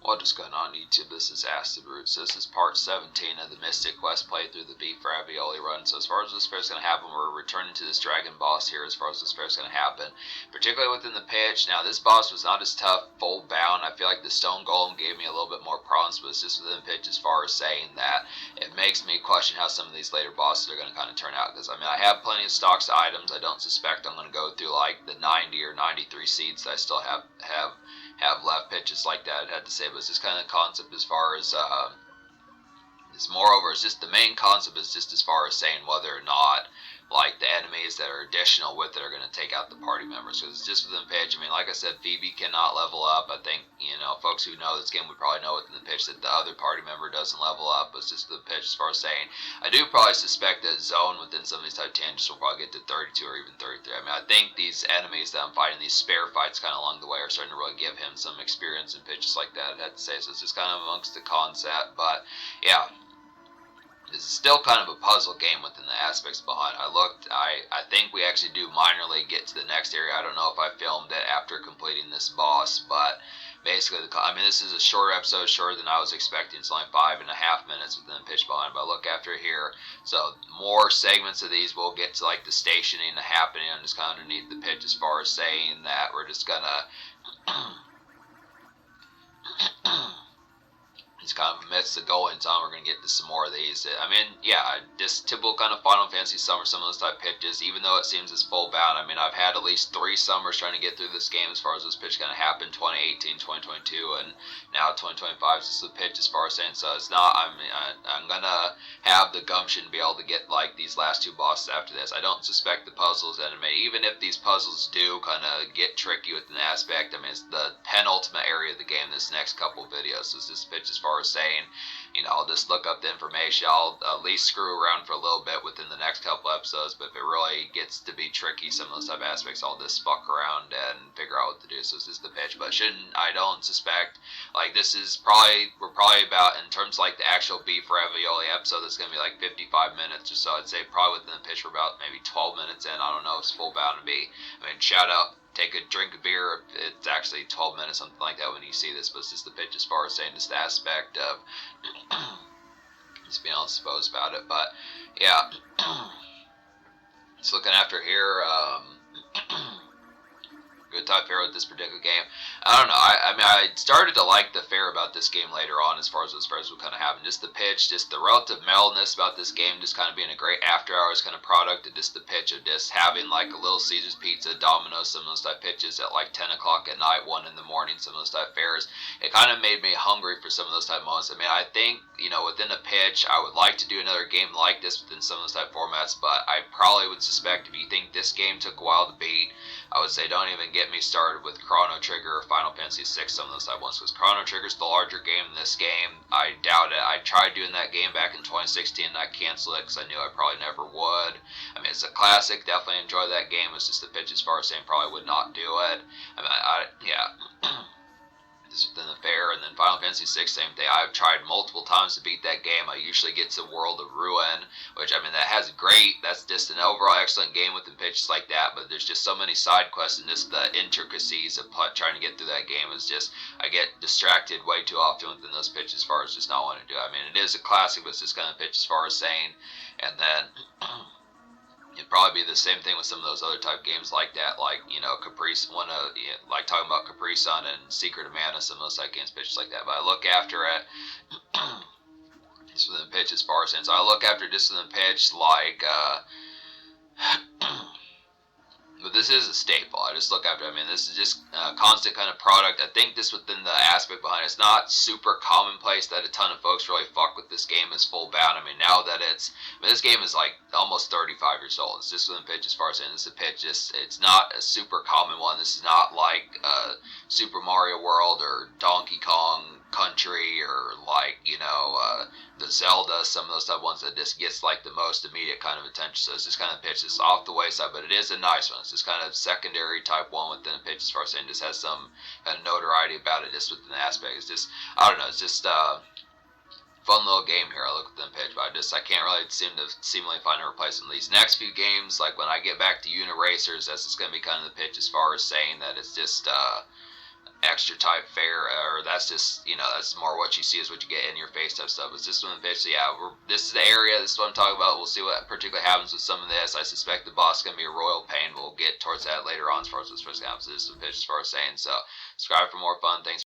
What is going on YouTube? This is Acid Roots. This is part 17 of the Mystic Quest playthrough the Beef Ravioli run. So as far as this fair is going to happen, we're returning to this dragon boss here as far as this fair is going to happen. Particularly within the pitch. Now this boss was not as tough, full bound. I feel like the stone golem gave me a little bit more problems, but it's just within the pitch as far as saying that. It makes me question how some of these later bosses are going to kind of turn out. Because I mean, I have plenty of stocks items. I don't suspect I'm going to go through like the 90 or 93 seeds that I still have left pitches like that. I'd have to say, but it's just kind of the concept as far as it's moreover, it's just the main concept is just as far as saying whether or not like the enemies that are additional with it are going to take out the party members, because it's just within the pitch. I mean, like I said, Phoebe cannot level up. I think, you know, folks who know this game would probably know within the pitch that the other party member doesn't level up. But it's just the pitch as far as saying, I do probably suspect that Zone within some of these type tangents will probably get to 32 or even 33. I mean, I think these enemies that I'm fighting, these spare fights kind of along the way, are starting to really give him some experience in pitches like that, I'd have to say. So it's just kind of amongst the concept. But yeah, this is still kind of a puzzle game within the aspects behind it. I think we actually do minorly get to the next area. I don't know if I filmed it after completing this boss, but basically, I mean, this is a shorter episode, shorter than I was expecting. It's only 5.5 minutes within the pitch behind, but I look after here. So more segments of these will get to like the stationing, the happening, and just kind of underneath the pitch as far as saying that we're just gonna it's kind of amidst the going time, we're going to get to some more of these. I mean, yeah, just typical kind of Final Fantasy summer, some of those type pitches, even though it seems it's full bound. I mean, I've had at least 3 summers trying to get through this game as far as this pitch kind of happened, 2018, 2022, and now 2025 is just the pitch as far as saying, so it's not, I mean, I'm going to have the gumption to be able to get, like, these last 2 bosses after this. I don't suspect the puzzles enemy, even if these puzzles do kind of get tricky with an aspect. I mean, it's the penultimate area of the game this next couple videos, so it's this pitch as far as saying, you know, I'll just look up the information. I'll at least screw around for a little bit within the next couple episodes, but if it really gets to be tricky, some of those type of aspects, I'll just fuck around and figure out what to do. So this is the pitch, but I don't suspect, like, this is we're probably about, in terms of like the actual Beef Ravioli episode, that's going to be like 55 minutes or so. I'd say probably within the pitch we're about maybe 12 minutes in. I don't know if it's full bound to be. I mean, shout out, take a drink of beer. It's actually 12 minutes, something like that when you see this, but it's just the pitch as far as saying just the aspect of just being able to suppose about it. But yeah, just looking after here, good type fair with this particular game. I don't know. I mean, I started to like the fair about this game later on as far as those fairs would kind of happen. Just the pitch, just the relative mellowness about this game, just kind of being a great after hours kind of product, and just the pitch of just having like a Little Caesars Pizza, Domino's, some of those type pitches at like 10 o'clock at night, 1 in the morning, some of those type fairs. It kind of made me hungry for some of those type moments. I mean, I think, you know, within a pitch, I would like to do another game like this within some of those type formats, but I probably would suspect if you think this game took a while to beat, I would say don't even get me started with Chrono Trigger or Final Fantasy VI, some of those type ones, because Chrono Trigger's the larger game in this game. I doubt it. I tried doing that game back in 2016 and I canceled it because I knew I probably never would. I mean, it's a classic, definitely enjoy that game. It's just the pitch as far as saying probably would not do it. I mean, yeah. Just within the fair. And then Final Fantasy VI, same thing. I've tried multiple times to beat that game. I usually get to World of Ruin, which, I mean, that's just an overall excellent game within pitches like that, but there's just so many side quests and just the intricacies of trying to get through that game is just, I get distracted way too often within those pitches as far as just not wanting to do it. I mean, it is a classic, but it's just kind of pitch as far as saying, and then it'd probably be the same thing with some of those other type games like that, like, you know, like talking about Capri Sun and Secret of Mana, some of those type games, pitches like that. But I look after it, just within the pitch as far as saying, so I look after just within the pitch, like, but this is a staple. I just look after it. I mean, this is just a constant kind of product. I think this within the aspect behind it, it's not super commonplace that a ton of folks really fuck with this game as full bound. I mean, now that this game is like almost 35 years old. It's just within pitch as far as saying this is a pitch. It's not a super common one. This is not like Super Mario World or Donkey Kong Country or like, you know, the Zelda, some of those type ones that just gets like the most immediate kind of attention. So it's just kind of pitch that's off the wayside, but it is a nice one. It's just kind of secondary type one within a pitch as far as saying just has some kind of notoriety about it just within the aspect. It's just, I don't know, it's just fun little game here. I look at the pitch, but I can't really seemingly find a replacement. These next few games, like when I get back to Uniracers, that's just going to be kind of the pitch as far as saying that it's just extra type fare, or that's just, that's more what you see is what you get in your face type stuff. It's this one of the fish. So yeah, this is the area. This is what I'm talking about. We'll see what particularly happens with some of this. I suspect the boss is gonna be a royal pain. We'll get towards that later on as far as this fish happens. This is the fish as far as saying. So subscribe for more fun. Thanks.